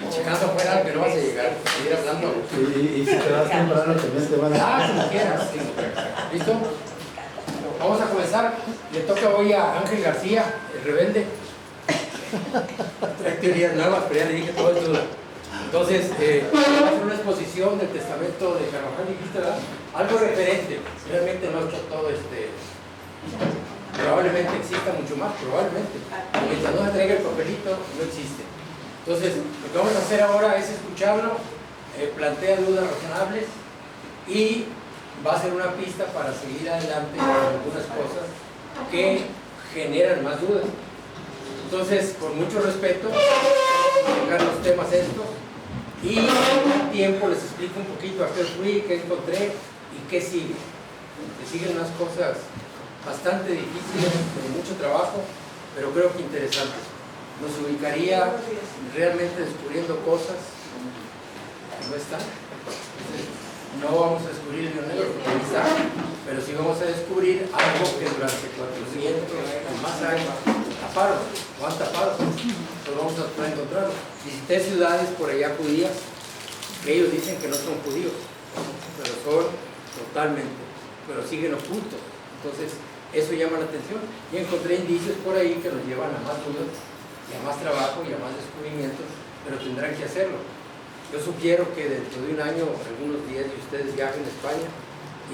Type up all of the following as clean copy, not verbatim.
checando afuera que no vas a llegar, seguir hablando. Y si te vas temprano también te van a... Como quieras. Sí. ¿Listo? Vamos a comenzar. Le toca hoy a Ángel García, el rebelde. Trae teorías nuevas, pero ya le dije todo es duda. Entonces, va a hacer una exposición del testamento de Carvajal, dijiste, ¿verdad? Algo referente. Realmente no ha hecho todo probablemente exista mucho más, probablemente. Mientras no se traiga el papelito, no existe. Entonces, lo que vamos a hacer ahora es escucharlo, plantea dudas razonables y va a ser una pista para seguir adelante con algunas cosas que generan más dudas. Entonces, con mucho respeto, vamos a tocar los temas estos y en un tiempo les explico un poquito a qué fui, qué encontré y qué sigue. Que siguen unas cosas bastante difíciles, con mucho trabajo, pero creo que interesantes. Nos ubicaría realmente descubriendo cosas que no están. No vamos a descubrir el Río Negro porque no está, pero sí vamos a descubrir algo que durante 400 o más años taparon o han tapado. Entonces vamos a poder encontrarlo. Visité ciudades por allá judías que ellos dicen que no son judíos, pero son totalmente, pero siguen ocultos. Entonces eso llama la atención y encontré indicios por ahí que nos llevan a más dudas y a más trabajo y a más descubrimientos, pero tendrán que hacerlo. Yo sugiero que dentro de un año, algunos días, ustedes viajen a España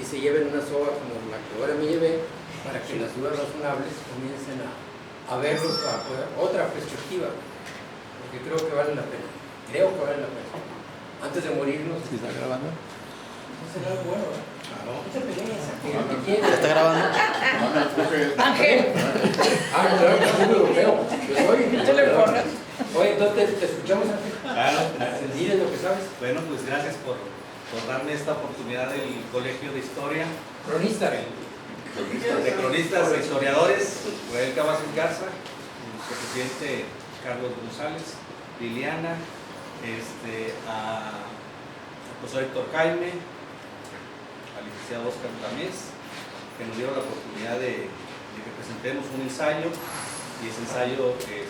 y se lleven una soga como la que ahora me llevé, para que las dudas razonables comiencen a verlos a otra perspectiva, porque creo que vale la pena. Creo que vale la pena. Antes de morirnos. ¿Sí está grabando? No será algo bueno, ¿eh? Claro. No te pelees, aquí. ¿Está grabando? Ángel. Claro, que soy europeo. Yo soy. Oye, entonces te escuchamos, Ángel. Claro, gracias. Diles lo que sabes. Bueno, pues gracias por darme esta oportunidad del Colegio de Historia, Cronista. de cronistas e historiadores, Joel Cavazos Garza, nuestro presidente Carlos González, Liliana, a profesor Héctor Jaime, al licenciado Oscar Tamés, que nos dieron la oportunidad de que presentemos un ensayo, y ese ensayo en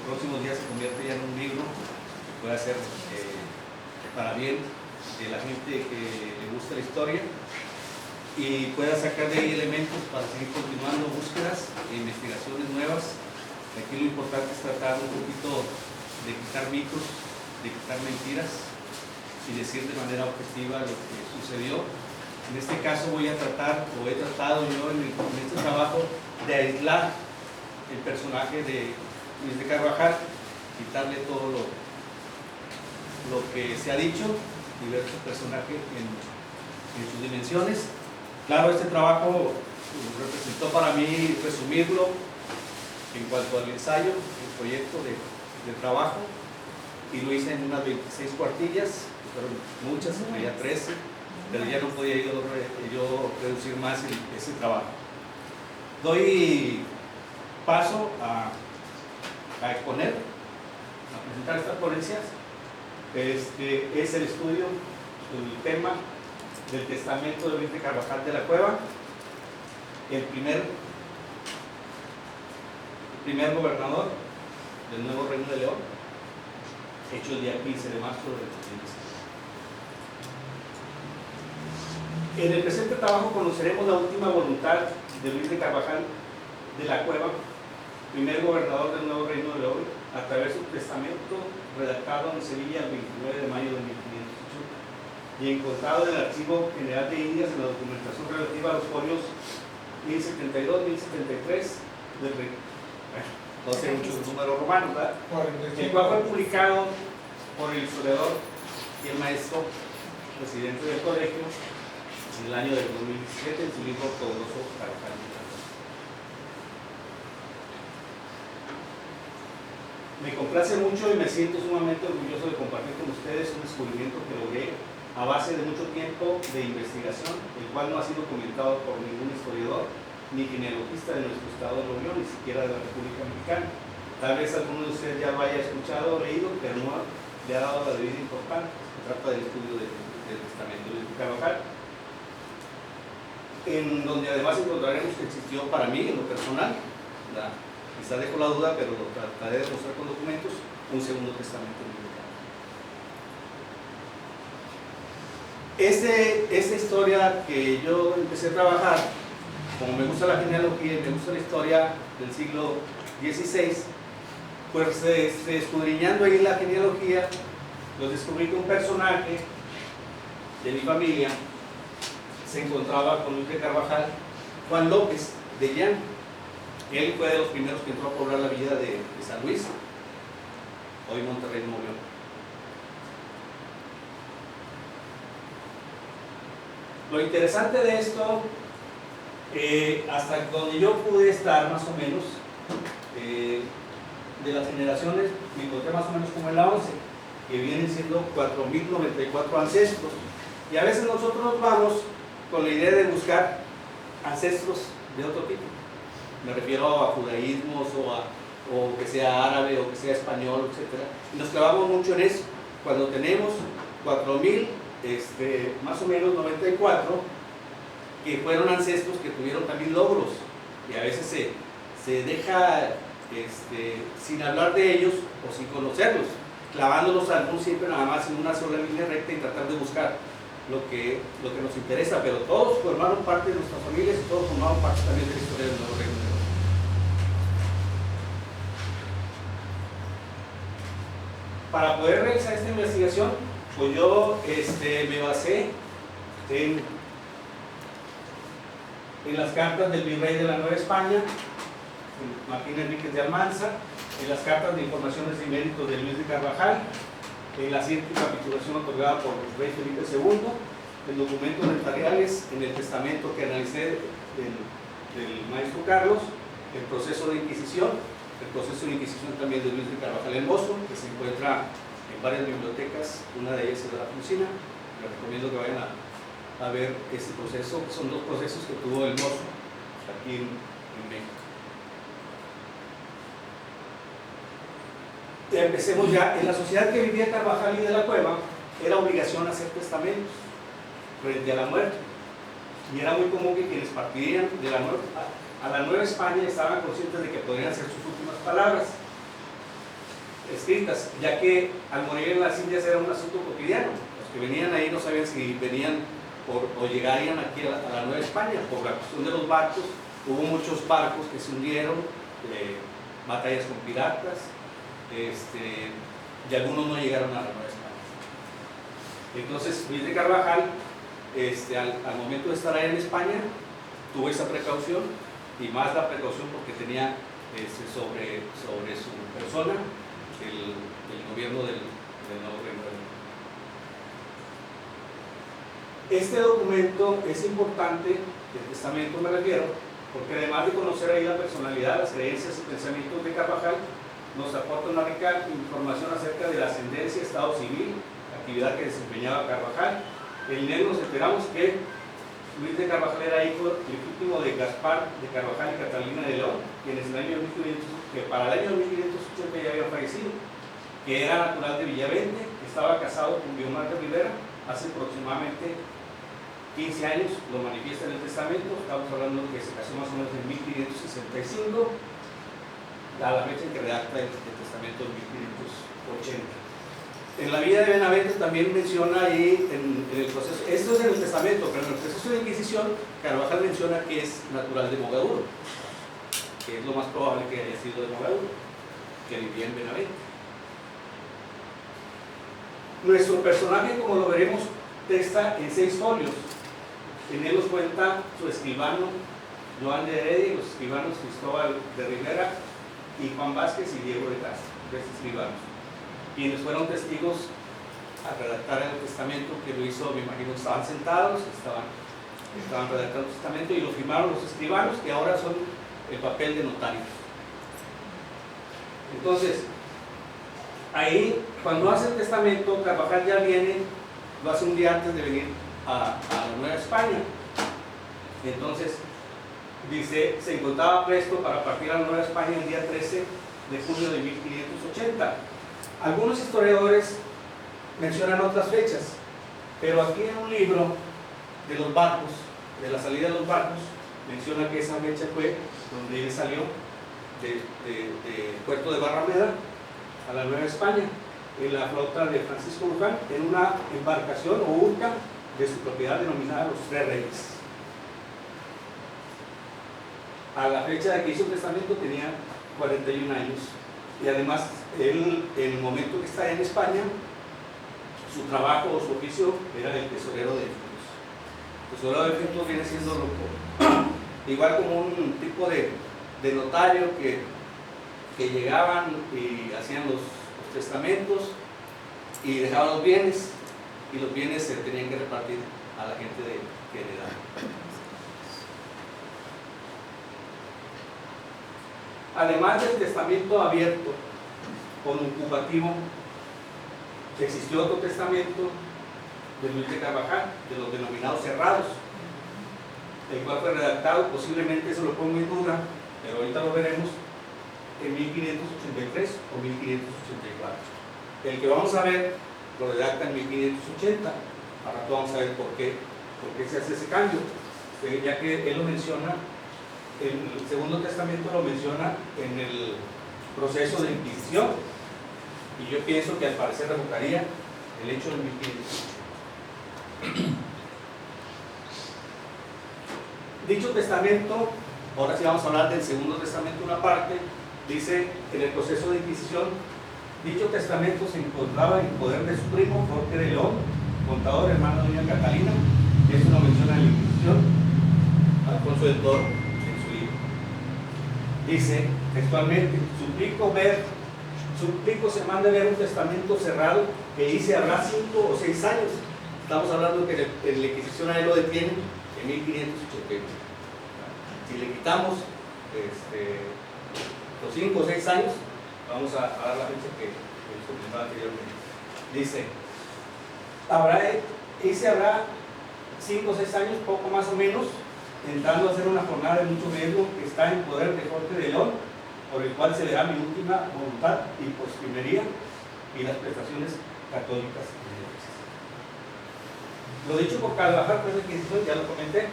próximos días se convierte ya en un libro que pueda ser para bien de la gente que le gusta la historia y pueda sacar de ahí elementos para seguir continuando búsquedas e investigaciones nuevas. Aquí lo importante es tratar un poquito de quitar mitos, de quitar mentiras y decir de manera objetiva lo que sucedió. En este caso voy a tratar, o he tratado yo en este trabajo, de aislar el personaje de Luis de Carvajal, quitarle todo lo que se ha dicho y ver su personaje en sus dimensiones. Claro, este trabajo representó para mí resumirlo en cuanto al ensayo, el proyecto de trabajo, y lo hice en unas 26 cuartillas, que fueron muchas, ya 13, pero ya no podía yo reducir más ese trabajo. Doy paso a exponer, a presentar estas ponencias. Es el estudio, el tema del testamento de Luis de Carvajal de la Cueva, el primer gobernador del nuevo Reino de León, hecho el día 15 de marzo del 2005. En el presente trabajo conoceremos la última voluntad de Luis de Carvajal de la Cueva, primer gobernador del nuevo Reino de León, a través de su testamento redactado en Sevilla el 29 de mayo de 1508 y encontrado en el Archivo General de Indias en la documentación relativa a los folios 1072-1073 del Reino. No sé muchos números romanos, ¿verdad? El cual fue publicado por el historiador y el maestro presidente del colegio en el año de 2017 en su libro Ortodoxo Carvajal. Me complace mucho y me siento sumamente orgulloso de compartir con ustedes un descubrimiento que logré a base de mucho tiempo de investigación, el cual no ha sido comentado por ningún historiador ni genealogista de nuestro estado de Nuevo León, ni siquiera de la República Mexicana. Tal vez alguno de ustedes ya lo haya escuchado o leído, pero no le ha dado la debida importancia. Se trata del estudio del testamento de Luis de Carvajal, en donde además encontraremos que existió para mí, en lo personal, Quizá dejo la duda, pero lo trataré de mostrar con documentos, un segundo testamento bíblico. Esta historia que yo empecé a trabajar, como me gusta la genealogía y me gusta la historia del siglo XVI, pues escudriñando ahí la genealogía, pues descubrí que un personaje de mi familia se encontraba con Luis de Carvajal, Juan López de Llano. Él fue de los primeros que entró a poblar la villa de San Luis, hoy Monterrey, Nuevo León. Lo interesante de esto, hasta donde yo pude estar más o menos, de las generaciones, me encontré más o menos como en la 11, que vienen siendo 4.094 ancestros. Y a veces nosotros vamos con la idea de buscar ancestros de otro tipo. Me refiero a judaísmos o que sea árabe o que sea español, etc. Y nos clavamos mucho en eso. Cuando tenemos 4.000, más o menos 94, que fueron ancestros que tuvieron también logros. Y a veces se deja sin hablar de ellos o sin conocerlos, clavándolos algunos siempre nada más en una sola línea recta y tratar de buscar lo que nos interesa, pero todos formaron parte de nuestras familias y todos formaron parte también de la historia del Nuevo Reino de Dios. Para poder realizar esta investigación, pues yo me basé en las cartas del virrey de la Nueva España, Martín Enríquez de Almanza, en las cartas de informaciones y méritos de Luis de Carvajal, en la siguiente capitulación otorgada por el rey Felipe II, en documentos notariales, en el testamento que analicé del maestro Carlos, el proceso de Inquisición también de Luis de Carvajal el Mozo, que se encuentra en varias bibliotecas, una de ellas es de la Fusina. Les recomiendo que vayan a ver este proceso, son dos procesos que tuvo el Mozo aquí en México. Empecemos ya. En la sociedad que vivía Carvajal y de la Cueva, era obligación hacer testamentos frente a la muerte, y era muy común que quienes partirían de a la Nueva España estaban conscientes de que podrían ser sus últimas palabras escritas, ya que al morir en las Indias era un asunto cotidiano. Los que venían ahí no sabían si venían o llegarían aquí a la Nueva España. Por la cuestión de los barcos, hubo muchos barcos que se hundieron, batallas con piratas, y algunos no llegaron a la Nueva España. Entonces Luis de Carvajal, al momento de estar ahí en España, tuvo esa precaución, y más la precaución porque tenía sobre su persona el gobierno del Nuevo Reino de Dios. Este documento es importante, el testamento me refiero, porque además de conocer ahí la personalidad, las creencias y pensamientos de Carvajal, nos aporta una rica información acerca de la ascendencia, estado civil, actividad que desempeñaba Carvajal. En él nos enteramos que Luis de Carvajal era hijo legítimo de Gaspar de Carvajal y Catalina de León, quienes para el año 1580 ya habían fallecido, que era natural de Villavente, que estaba casado con Guiomar de Rivera hace aproximadamente 15 años, lo manifiesta en el testamento. Estamos hablando de que se casó más o menos en 1565, a la fecha en que redacta el testamento en 1580. En la vida de Benavente también menciona ahí en el proceso, esto es en el testamento, pero en el proceso de Inquisición, Carvajal menciona que es natural de Mogaduro, que es lo más probable que haya sido de Mogaduro, que vivía en Benavente. Nuestro personaje, como lo veremos, texta en 6 folios. En él nos cuenta su escribano Joan de Heredia y los escribanos Cristóbal de Rivera y Juan Vázquez y Diego de Castro, 3 escribanos, quienes fueron testigos a redactar el testamento, que lo hizo, me imagino, estaban sentados, estaban redactando el testamento y lo firmaron los escribanos, que ahora son el papel de notarios. Entonces, ahí, cuando hace el testamento, Carvajal ya viene, lo hace un día antes de venir a la Nueva España. Entonces, dice, se encontraba presto para partir a la Nueva España el día 13 de junio de 1580. Algunos historiadores mencionan otras fechas, pero aquí en un libro de los barcos, de la salida de los barcos, menciona que esa fecha fue donde él salió de Puerto de Barrameda a la Nueva España, en la flota de Francisco Luján, en una embarcación o urca de su propiedad denominada Los Tres Reyes. A la fecha de que hizo el testamento tenía 41 años, y además él, en el momento que está en España, su trabajo o su oficio era el tesorero de difuntos. El tesorero de difuntos viene siendo igual como un tipo de notario que llegaban y hacían los testamentos y dejaban los bienes, y los bienes se tenían que repartir a la gente que heredaba. Además del testamento abierto conocupativo, existió otro testamento de Luis de Carvajal, de los denominados cerrados, el cual fue redactado, posiblemente eso lo pongo en duda, pero ahorita lo veremos, en 1583 o 1584. El que vamos a ver lo redacta en 1580. Ahora vamos a ver por qué se hace ese cambio, ya que él lo menciona, el Segundo Testamento lo menciona en el proceso de Inquisición, y yo pienso que al parecer revocaría el hecho de 1580. Dicho testamento, ahora sí vamos a hablar del Segundo Testamento, una parte, dice en el proceso de Inquisición: dicho testamento se encontraba en poder de su primo Jorge de León, contador, hermano de doña Catalina. Eso lo menciona en la Inquisición Alfonso del Toro en su libro. Dice textualmente: suplico se mande ver un testamento cerrado que hice habrá 5 o 6 años. Estamos hablando que en la Inquisición a él lo detienen en 1581. Si le quitamos los 5 o 6 años, vamos a dar la fecha que comentaba anteriormente. Dice: habrá 5 o 6 años, poco más o menos, intentando hacer una jornada de mucho riesgo que está en poder de Jorge de León, por el cual se le da mi última voluntad y postrimería y las prestaciones católicas y religiosas. Lo dicho por Carvajal, pues, de Inquisición, ya lo comenté.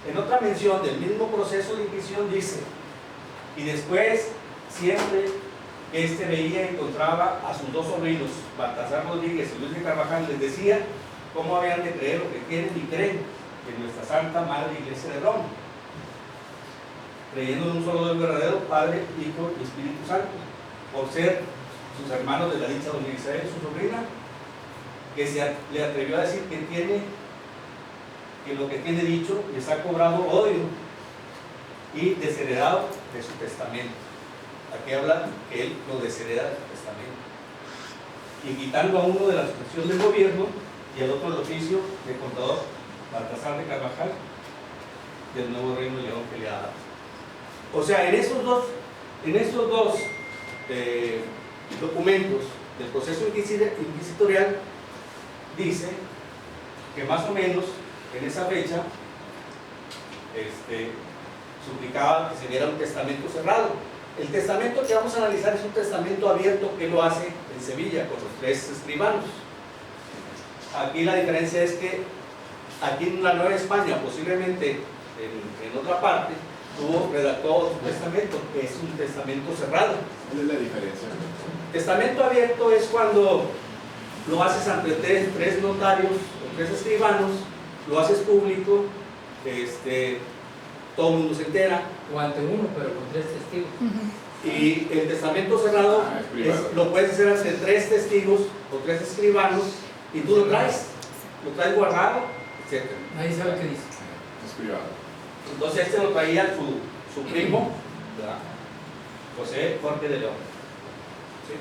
En otra mención del mismo proceso de Inquisición dice: y después, siempre que veía y encontraba a sus 2 sobrinos, Baltasar Rodríguez y Luis de Carvajal, les decía cómo habían de creer lo que quieren y creen en nuestra Santa Madre Iglesia de Roma, creyendo en un solo Dios verdadero, Padre, Hijo y Espíritu Santo, por ser sus hermanos de la dicha doña Isabel, su sobrina, que le atrevió a decir que lo que tiene dicho les ha cobrado odio y desheredado de su testamento. Aquí habla que él lo deshereda de su testamento, y quitando a uno de la sucesión del gobierno y al otro del oficio de contador, Baltasar de Carvajal, del nuevo reino de León que le ha dado. O sea, en estos dos documentos del proceso inquisitorial dice que más o menos en esa fecha suplicaba que se diera un testamento cerrado. El testamento que vamos a analizar es un testamento abierto que lo hace en Sevilla con los 3 escribanos. Aquí la diferencia es que aquí en la Nueva España, posiblemente en otra parte, redactó otro testamento, que es un testamento cerrado. ¿Cuál es la diferencia? Testamento abierto es cuando lo haces ante 3 notarios o 3 escribanos, lo haces público, todo el mundo se entera. O ante uno, pero con 3 testigos. Y el testamento cerrado lo puedes hacer ante 3 testigos o 3 escribanos, y tú lo traes guardado, etc. Nadie sabe qué dice. Es privado. Entonces lo traía su primo, ¿verdad? José Jorge de León. ¿Sí?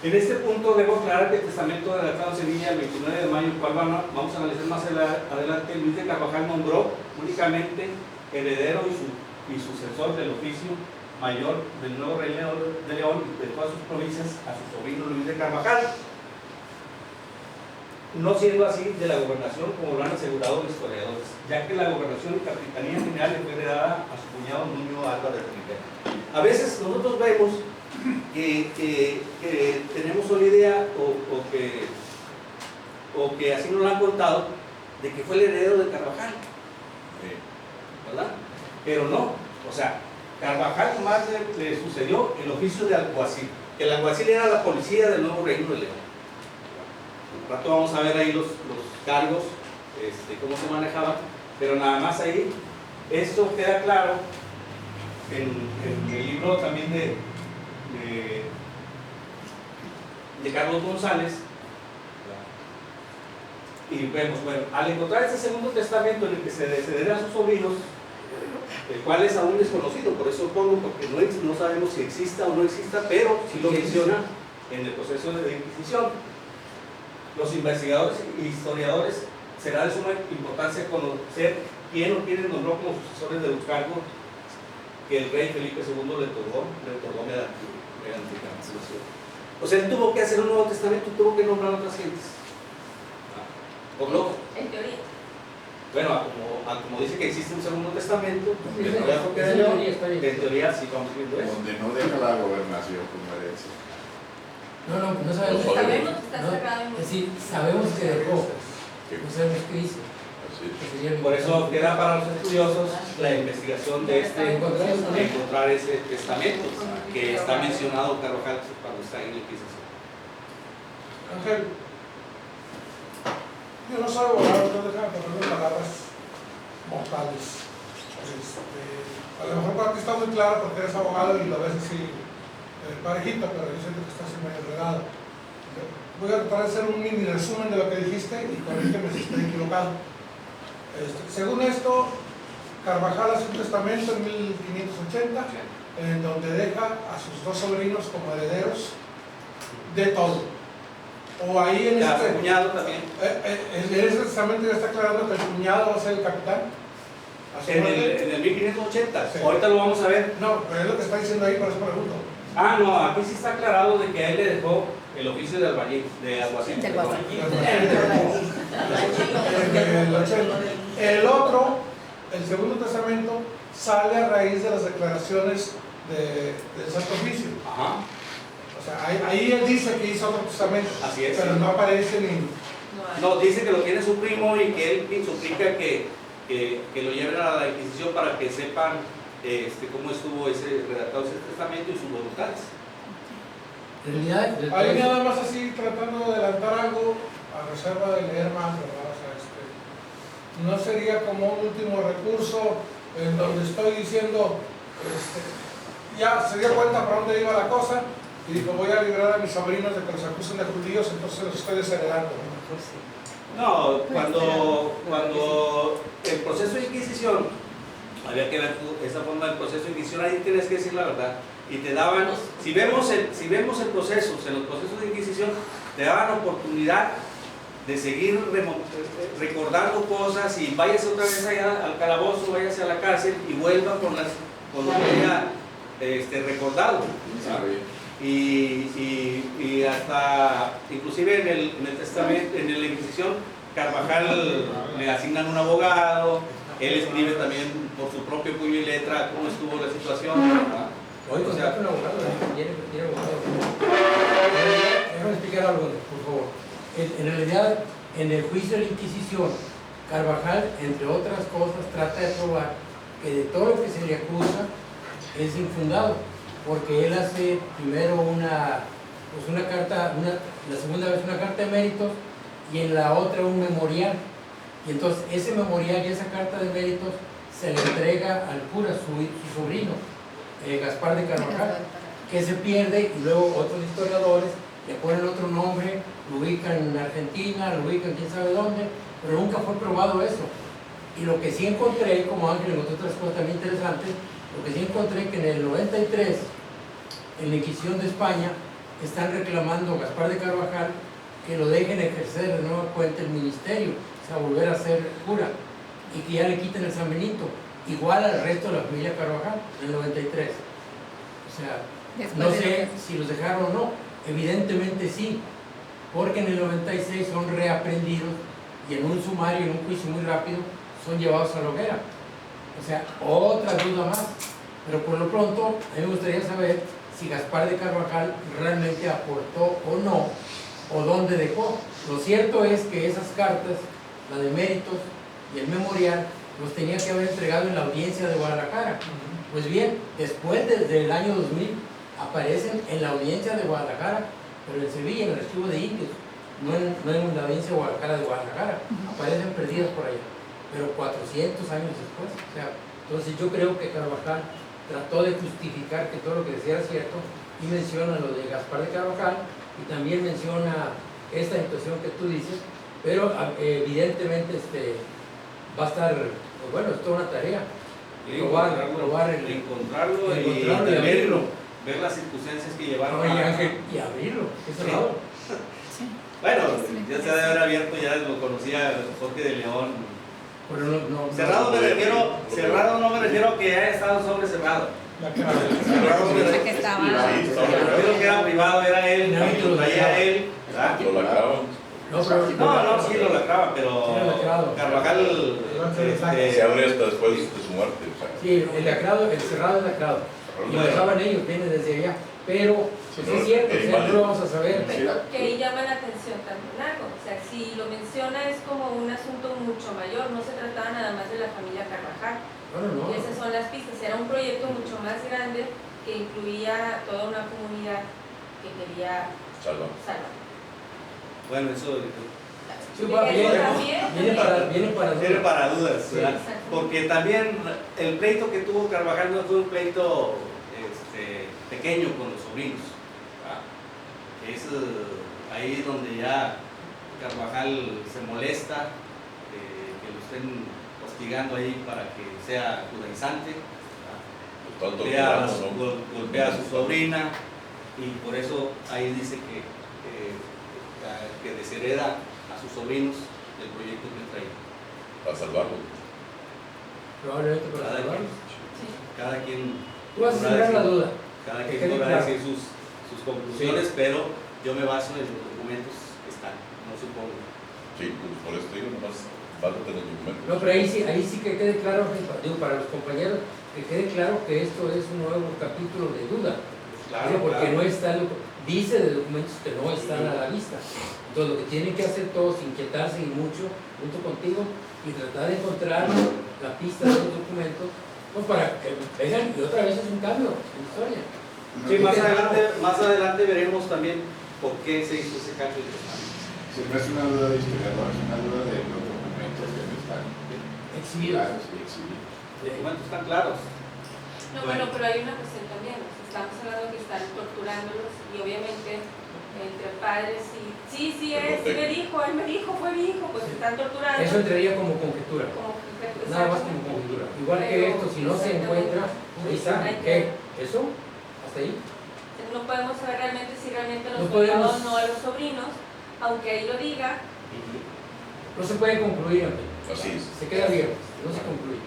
En este punto debo aclarar que el testamento redactado en Sevilla el 29 de mayo, el cual vamos a analizar más adelante, Luis de Carvajal nombró únicamente heredero y sucesor del oficio mayor del nuevo rey de León y de todas sus provincias a su sobrino Luis de Carvajal, no siendo así de la gobernación como lo han asegurado los historiadores, ya que la gobernación y capitanía general le fue heredada a su cuñado Nuño Álvarez de Rivera. A veces nosotros vemos que tenemos una idea o que así nos lo han contado, de que fue el heredero de Carvajal, ¿verdad? Pero no, o sea, Carvajal nomás le sucedió el oficio de alguacil. El alguacil era la policía del Nuevo Reino de León. Un rato vamos a ver ahí los cargos, cómo se manejaban, pero nada más ahí, esto queda claro en el libro también de Carlos González. Y vemos, bueno, al encontrar este segundo testamento en el que se cederá a sus sobrinos, el cual es aún desconocido, por eso pongo, porque no sabemos si exista o no exista, pero sí lo menciona en el proceso de Inquisición. Los investigadores y historiadores será de suma importancia conocer quién o quiénes nombró como sucesores de los cargos que el rey Felipe II le otorgó mediante cancelación. O sea, él tuvo que hacer un Nuevo Testamento y tuvo que nombrar a otras gentes. ¿Por lo? En teoría. Bueno, como dice que existe un Segundo Testamento, Sí, en teoría sí vamos viendo eso. Donde no deja la gobernación como herencia. No sabemos. Sabemos que está No, cerrado en es decir, sabemos que dejó, no sabemos qué hizo. Así. Por eso queda para los estudiosos la investigación de encontrar ese testamento que está mencionado Carvajal cuando está en la Inquisición. Ángel, yo no soy abogado, no déjame ponerme palabras mortales. A lo mejor para ti está muy claro porque eres abogado y lo ves así parejito, pero yo siento que estás medio enredado. Voy a tratar de hacer un mini resumen de lo que dijiste y corrígeme si estoy equivocado. Según esto, Carvajal hace un testamento en 1580 en donde deja a sus dos sobrinos como herederos de todo. O ahí en Ya, este su cuñado también. en ese testamento ya está aclarando que el cuñado va a ser el capitán. En el 1580. Sí. Ahorita lo vamos a ver. No, pero es lo que está diciendo ahí, por eso pregunto. Ah, no, aquí sí está aclarado de que a él le dejó el oficio de albañil, de alguacil. Del perdón. El otro, el Segundo Testamento, sale a raíz de las declaraciones del Santo Oficio. Ajá. O sea, ahí él dice que hizo otro testamento, Así es, pero sí. no aparece ni... No, dice que lo tiene su primo y que él suplica que lo lleven a la Inquisición para que sepan cómo estuvo redactado ese testamento y sus voluntades. En realidad, Ahí nada más así tratando de adelantar algo a reserva de leer más, ¿verdad? O sea, no sería como un último recurso en donde estoy diciendo, ya se dio cuenta para dónde iba la cosa y dijo, voy a librar a mis sobrinos de que los acusen de judíos, entonces los estoy desheredando. No, cuando el proceso de Inquisición, había que ver esa forma del proceso de Inquisición, ahí tienes que decir la verdad. Y te daban, si vemos en los procesos de Inquisición, te daban oportunidad de seguir recordando cosas y váyase otra vez allá al calabozo, váyase a la cárcel y vuelva con lo que haya recordado. Y hasta, inclusive en el testamento, en la Inquisición, Carvajal le asignan un abogado, él escribe también por su propio puño y letra cómo estuvo la situación, ¿verdad? Hoy O sea, un abogado, tiene abogado. Déjame explicar algo, por favor. En realidad, en el juicio de la Inquisición, Carvajal, entre otras cosas, trata de probar que de todo lo que se le acusa es infundado, porque él hace primero una carta, la segunda vez una carta de méritos y en la otra un memorial. Y entonces ese memorial y esa carta de méritos se le entrega al cura, su sobrino, Gaspar de Carvajal, que se pierde y luego otros historiadores le ponen otro nombre, lo ubican en Argentina, lo ubican quién sabe dónde, pero nunca fue probado eso. Y lo que sí encontré, como Ángel encontró otras cosas también interesantes, lo que sí encontré que en el 93, en la Inquisición de España, están reclamando a Gaspar de Carvajal que lo dejen ejercer de nueva cuenta el ministerio, o sea, volver a ser cura, y que ya le quiten el San Benito, igual al resto de la familia Carvajal, en el 93. O sea, no sé si los dejaron o no, evidentemente sí, porque en el 96 son reaprendidos y en un sumario, en un juicio muy rápido, son llevados a la hoguera. O sea, otra duda más. Pero por lo pronto, a mí me gustaría saber si Gaspar de Carvajal realmente aportó o no, o dónde dejó. Lo cierto es que esas cartas, la de méritos y el memorial, los tenía que haber entregado en la audiencia de Guadalajara. Pues bien, después desde el año 2000 aparecen en la audiencia de Guadalajara, pero en Sevilla, en el archivo de indios, no en la audiencia de Guadalajara, aparecen perdidas por allá, pero 400 años después. O sea, entonces yo creo que Carvajal trató de justificar que todo lo que decía era cierto, y menciona lo de Gaspar de Carvajal, y también menciona esta situación que tú dices, pero evidentemente va a estar, pues bueno, es toda una tarea. Encontrarlo y abrirlo. ver las circunstancias que llevaron Y abrirlo, es cerrado. Bueno, ya se debe haber abierto, ya lo conocía Jorge de León. Pero no, Cerrado no me refiero a que haya estado sobre cerrado. Cerrado me refiero que estaba. que era privado, era él, lo traía él. ¿verdad? Lo lacraban. Sí lo lacraba, pero Carvajal Se abre hasta después de su muerte. O sea. Sí, el cerrado es lacrado. Y lo dejaban ellos, viene desde allá. Pero pues es cierto, o sea, no lo vamos a saber. Que ahí llama la atención también algo. O sea, si lo menciona es como un asunto mucho mayor, no se trataba nada más de la familia Carvajal. No. Y esas son las pistas. Era un proyecto mucho más grande que incluía toda una comunidad que quería Salva. salvar. Bueno, eso Sí, viene para dudas, Sí. ¿verdad? Porque también el pleito que tuvo Carvajal no fue un pleito pequeño con los sobrinos. ¿verdad? Es ahí donde ya Carvajal se molesta que lo estén hostigando ahí para que sea judaizante. Golpea a su sobrina y por eso ahí dice que deshereda a sus sobrinos del proyecto que traía. Para salvarlo. Probablemente para salvarlos. Cada quien Tú vas a sembrar la duda. Cada Que quien quede podrá claro. decir sus conclusiones, pero yo me baso en los documentos que están, no supongo. Sí, pues por eso te digo, nomás básate en los documentos. No, pero ahí sí que quede claro, digo, para los compañeros, que quede claro que esto es un nuevo capítulo de duda. Porque no está, dice de documentos que no están a la vista. Entonces lo que tienen que hacer todos, inquietarse y mucho, junto contigo, y tratar de encontrar la pista de los documentos, pues para que vean, y otra vez es un cambio en la historia. Sí, más adelante veremos también por qué se hizo ese cambio de testamento. Si no es una duda de historiador, es una duda de los documentos que no están Exhibidos. claros y exhibidos. Los documentos están claros. No, bueno, pero hay una cuestión también. O sea, estamos hablando que están torturándolos y obviamente entre padres y él me dijo, fue mi hijo, pues están torturando. Eso entraría como conjetura. Nada más como conjetura. Igual que esto, si no se encuentra, ahí está. ¿Qué? ¿Eso? ¿Hasta ahí? No podemos saber realmente si realmente los No podemos. o no a los sobrinos, aunque ahí lo diga. No se puede concluir, amigo. Así es. Se queda abierto, no se concluye.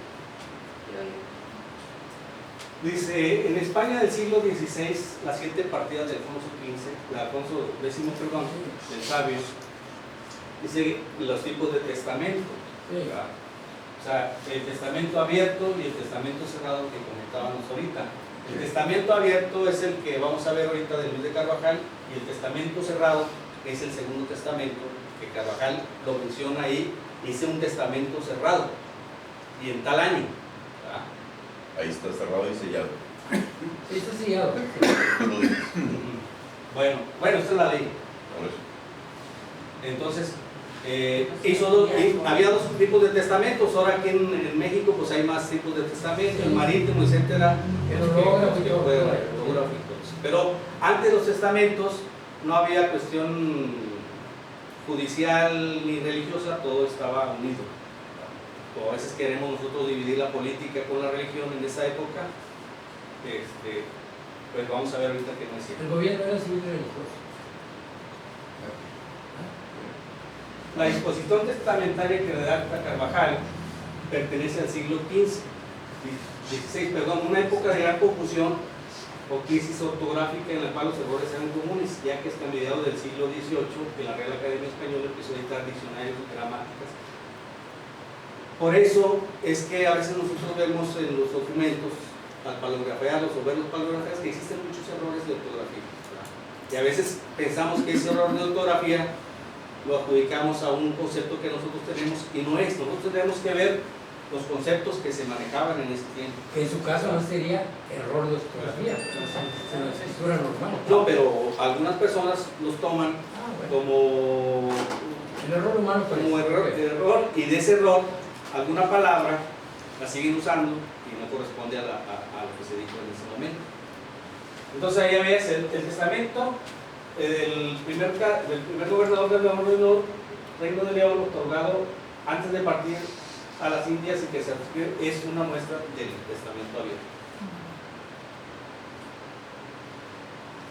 Dice, en España del siglo XVI, las 7 partidas de Alfonso X, perdón, del sabio, dice los tipos de testamento. ¿verdad? O sea, el testamento abierto y el testamento cerrado que comentábamos ahorita. El testamento abierto es el que vamos a ver ahorita de Luis de Carvajal, y el testamento cerrado es el segundo testamento que Carvajal lo menciona ahí. Hice un testamento cerrado y en tal año. ¿verdad? Ahí está cerrado y sellado. Sí, está sellado. Tú lo dices. Bueno, esta es la ley. Por eso. Entonces, había 2 tipos de testamentos. Ahora aquí en México pues hay más tipos de testamentos, el marítimo, etcétera, pero antes los testamentos no había cuestión judicial ni religiosa, todo estaba unido. O a veces queremos nosotros dividir la política con la religión en esa época, pues vamos a ver ahorita que no es cierto. El gobierno era civil y religioso. La disposición testamentaria que redacta Carvajal pertenece al siglo XVI, una época de gran confusión o crisis ortográfica en la cual los errores eran comunes, ya que hasta mediados del siglo XVIII que la Real Academia Española empezó a editar diccionarios y gramáticas. Por eso es que a veces nosotros vemos en los documentos, al palografiarlos o ver los palografías, que existen muchos errores de ortografía. ¿verdad? Y a veces pensamos que ese error de ortografía lo adjudicamos a un concepto que nosotros tenemos y no es. Nosotros tenemos que ver los conceptos que se manejaban en ese tiempo. Que en su caso no sería error de ortografía, es una escritura normal. No, pero algunas personas los toman Bueno. como El error humano como error, y de ese error alguna palabra la siguen usando y no corresponde a lo que se dijo en ese momento. Entonces ahí ves el testamento del primer gobernador del Reino de León, otorgado antes de partir a las Indias, y que se refiere, es una muestra del testamento abierto.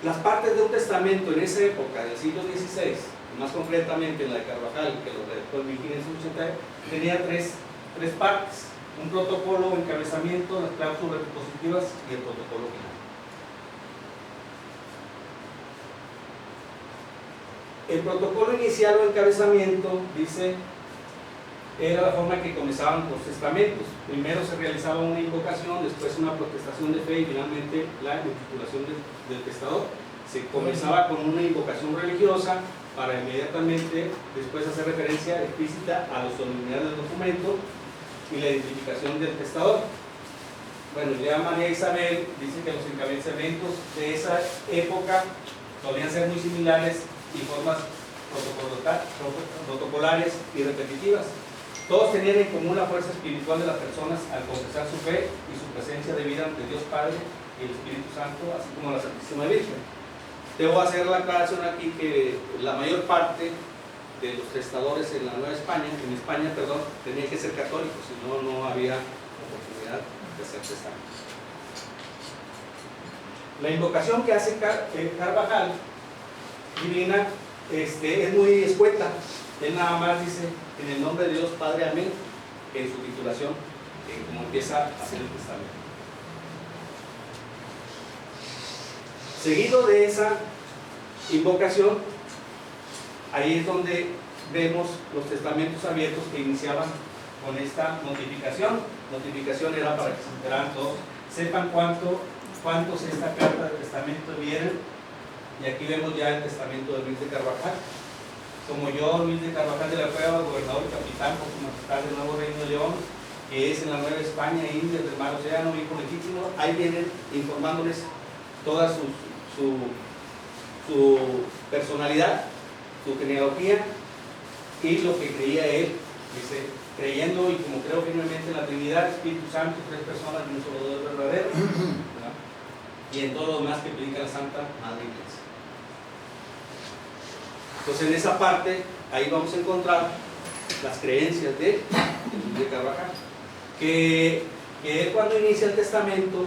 Las partes de un testamento en esa época del siglo XVI, más concretamente en la de Carvajal, que lo redactó en 1580, tenía tres partes: un protocolo, encabezamiento, las cláusulas repositivas y el protocolo final. El protocolo inicial o encabezamiento, dice, era la forma en que comenzaban los testamentos. Primero se realizaba una invocación, después una protestación de fe y finalmente la intitulación del testador. Se comenzaba con una invocación religiosa para inmediatamente después hacer referencia explícita a la solemnidad del documento y la identificación del testador. Bueno, ya María Isabel dice que los encabezamientos de esa época solían ser muy similares y formas protocolares y repetitivas. Todos tenían en común la fuerza espiritual de las personas al confesar su fe y su presencia de vida ante Dios Padre y el Espíritu Santo, así como la Santísima Virgen. Debo hacer la aclaración aquí que la mayor parte de los testadores en la Nueva España, tenían que ser católicos, si no, no había oportunidad de hacer testamentos. La invocación que hace Carvajal divina es muy escueta. Él nada más dice: en el nombre de Dios Padre, amén, en su titulación, como empieza a hacer el testamento. Seguido de esa invocación, ahí es donde vemos los testamentos abiertos que iniciaban con esta notificación. Notificación era para que se enteraran todos, sepan cuántos esta carta de testamento vienen. Y aquí vemos ya el testamento de Luis de Carvajal. Como yo, Luis de Carvajal de la Cueva, gobernador y capitán por su majestad del Nuevo Reino de León, que es en la Nueva España, Indias, del Mar Océano, hijo legítimo, ahí vienen informándoles toda su personalidad, su genealogía y lo que creía él. Dice: creyendo y como creo firmemente en la Trinidad, Espíritu Santo, tres personas y un solo Dios verdadero, ¿verdad? Y en todo lo demás que predica la Santa Madre Iglesia. Entonces en esa parte, ahí vamos a encontrar las creencias de Carvajal, que él, cuando inicia el testamento,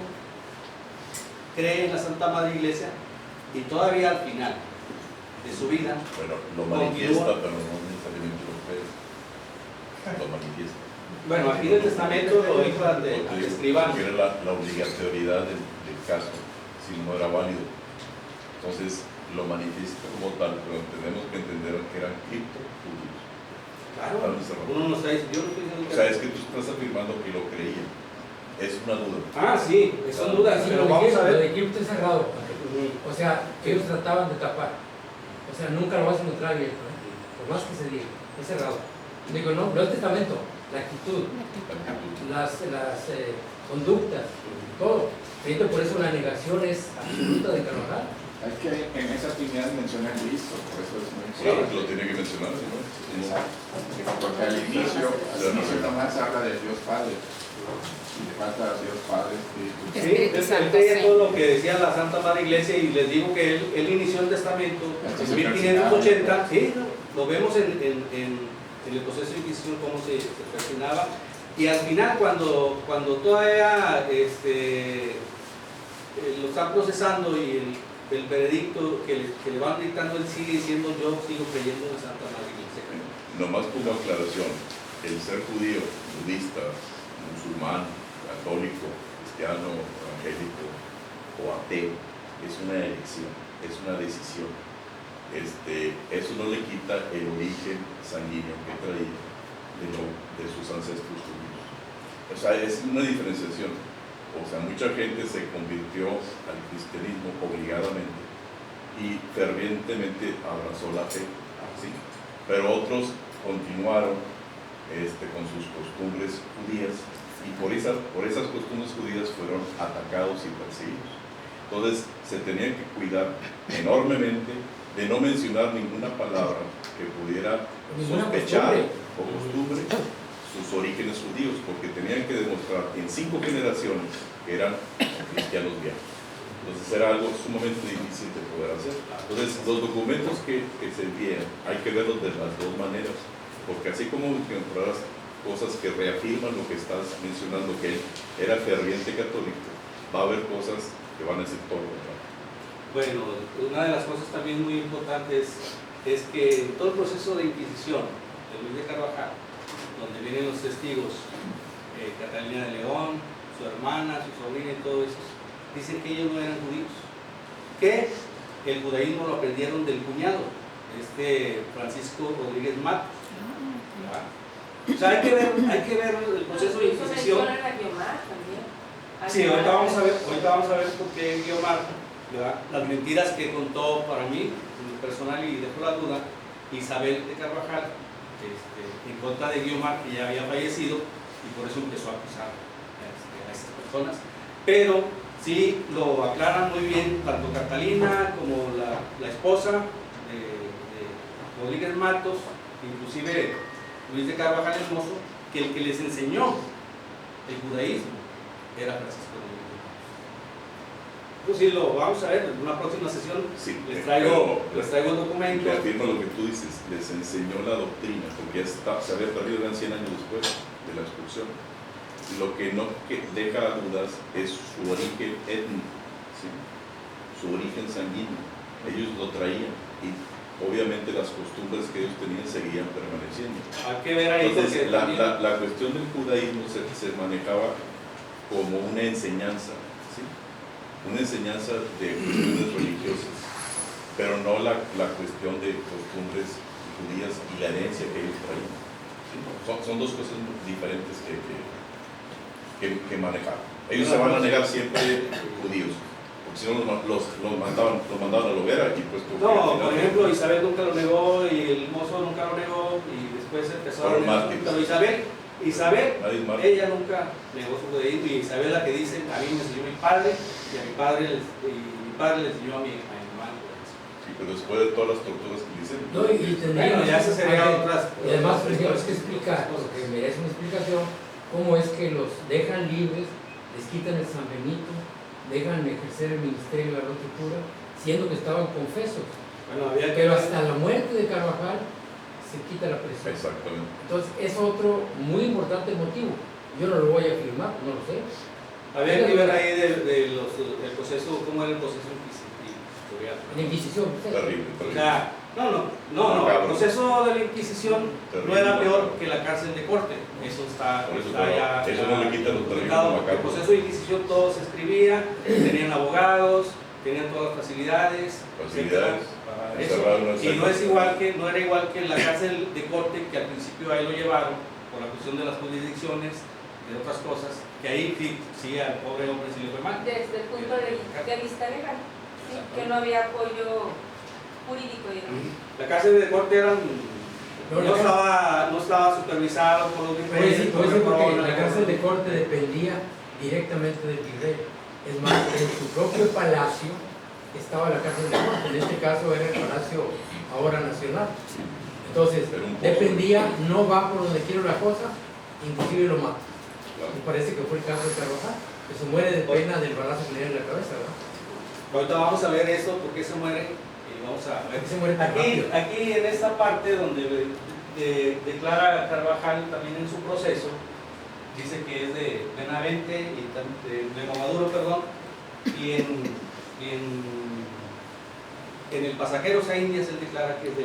cree en la Santa Madre Iglesia, y todavía al final de su vida, bueno, lo manifiesta, pero no necesariamente lo cree. Lo manifiesta. Bueno, aquí en el testamento lo dijo al escribano. Era la obligatoriedad del caso, si no era válido. Entonces lo manifiesta como tal, pero tenemos que entender que eran criptojudíos. Claro, uno no está diciendo, yo no estoy diciendo que... O sea, es que tú estás afirmando que lo creían. Es una duda. Ah, sí, son dudas, Sí, pero vamos a lo ver. de Egipto es cerrado. O sea, que ellos trataban de tapar. O sea, nunca lo vas a encontrar abierto, por más que se diga, es cerrado. Digo, no el testamento, la actitud, las conductas, todo. Por eso la negación es absoluta de Carvajal. Es que en esa actividad menciona el Cristo, por eso es muy Claro que lo tiene que mencionar, ¿no? Exacto. Porque al inicio nomás habla de Dios Padre. Y le falta a Dios Padre, Espíritu. Sí, él creía todo lo que decía la Santa Madre Iglesia, y les digo que él inició el testamento en 1580. Sí, lo vemos en el proceso de Inquisición, cómo se persinaba. Y al final, cuando todavía lo están procesando y el veredicto que le van dictando, él sigue diciendo: yo sigo creyendo en la Santa Madre Iglesia. Nomás como aclaración, el ser judío, budista, musulmán, católico, cristiano, evangélico o ateo es una elección, es una decisión. Eso no le quita el origen sanguíneo que traía de sus ancestros judíos. O sea, es una diferenciación. O sea, mucha gente se convirtió al cristianismo obligadamente y fervientemente abrazó la fe, ¿sí? Pero otros continuaron con sus costumbres judías, y por esas costumbres judías fueron atacados y perseguidos. Entonces se tenían que cuidar enormemente de no mencionar ninguna palabra que pudiera sospechar o costumbre sus orígenes judíos, porque tenían que demostrar en 5 generaciones que eran cristianos viejos. Entonces era algo sumamente difícil de poder hacer. Entonces los documentos que se envían hay que verlos de las dos maneras, porque así como encontrarás cosas que reafirman lo que estás mencionando, que él era ferviente católico, va a haber cosas que van a ser todo lo contrario. Bueno, una de las cosas también muy importantes es que en todo el proceso de Inquisición de Luis de Carvajal, donde vienen los testigos, Catalina de León, su hermana, su sobrina y todo eso, dicen que ellos no eran judíos, que el judaísmo lo aprendieron del cuñado, Francisco Rodríguez Matos. O sea, hay que ver el proceso de Inquisición. Sí, ahorita vamos a ver por qué Guiomar, ¿verdad? Las mentiras que contó para mí, en lo personal, y dejo la duda, Isabel de Carvajal, en contra de Guiomar, que ya había fallecido, y por eso empezó a acusar a estas personas. Pero sí lo aclaran muy bien tanto Catalina como la esposa de Rodríguez Matos, inclusive Luis de Carvajal el Mozo, que el que les enseñó el judaísmo era Francisco Rodríguez Matos. Pues sí, lo vamos a ver en una próxima sesión. Sí, les traigo el documento. Le afirmo lo que tú dices, les enseñó la doctrina, porque ya se había perdido, eran 100 años después de la expulsión. Lo que no deja dudas es su origen étnico, ¿sí? Su origen sanguíneo. Ellos lo traían y obviamente las costumbres que ellos tenían seguían permaneciendo. Hay que ver ahí. Entonces, la cuestión del judaísmo se manejaba como una enseñanza, ¿sí? Una enseñanza de cuestiones religiosas, pero no la cuestión de costumbres judías y la herencia que ellos traían, ¿sí? Son dos cosas diferentes que manejar. Ellos se van a negar siempre judíos, porque si no los mandaban a la hoguera y pues... No, por ejemplo, Isabel nunca lo negó y el Mozo nunca lo negó y después empezó a negar. Pero Isabel, ella nunca negó su judaísmo, y Isabel la que dice, a mí me enseñó mi padre y a mi padre le enseñó a mi hermano. Sí, pero después de todas las torturas que le hicieron. No, bueno, ya se sería otras. Y además tenemos que explicar, porque merece una explicación, cómo es que los dejan libres, les quitan el San Benito, dejan ejercer el ministerio de la Rotura, siendo que estaban confesos. Bueno, pero hasta la muerte de Carvajal se quita la presión. Exactamente. Entonces es otro muy importante motivo. Yo no lo voy a afirmar, no lo sé. Había que ver ahí del proceso, cómo era el proceso inquisitorial. La Inquisición. Terrible. O sea, no, el proceso de la Inquisición no era peor que la cárcel de corte. Eso está ya. Eso no le quita lo terrible. El proceso de Inquisición todo se escribía, tenían abogados, tenían todas las facilidades. Y no era igual que la cárcel de corte, que al principio ahí lo llevaron por la cuestión de las jurisdicciones, de otras cosas, que ahí sí al pobre hombre sí le fue mal. Desde el punto de vista legal, ¿sí? Que no había apoyo jurídico, digamos. La cárcel de corte no estaba supervisado por los virreyes. Porque la cárcel de corte dependía directamente del virrey. Es más, en su propio palacio estaba la cárcel de corte, en este caso era el Palacio ahora Nacional. Entonces, dependía, no va por donde quiero la cosa, inclusive lo mata. Me parece que fue el caso de Carvajal, que se muere de pena del balazo que le dio en la cabeza, ¿verdad? Ahorita vamos a ver eso, por qué se muere, y vamos a ver. Se muere tan rápido. Aquí en esta parte donde declara Carvajal también en su proceso, dice que es de Benavente y de Mamaduro, perdón, y en el Pasajeros a Indias él declara que es de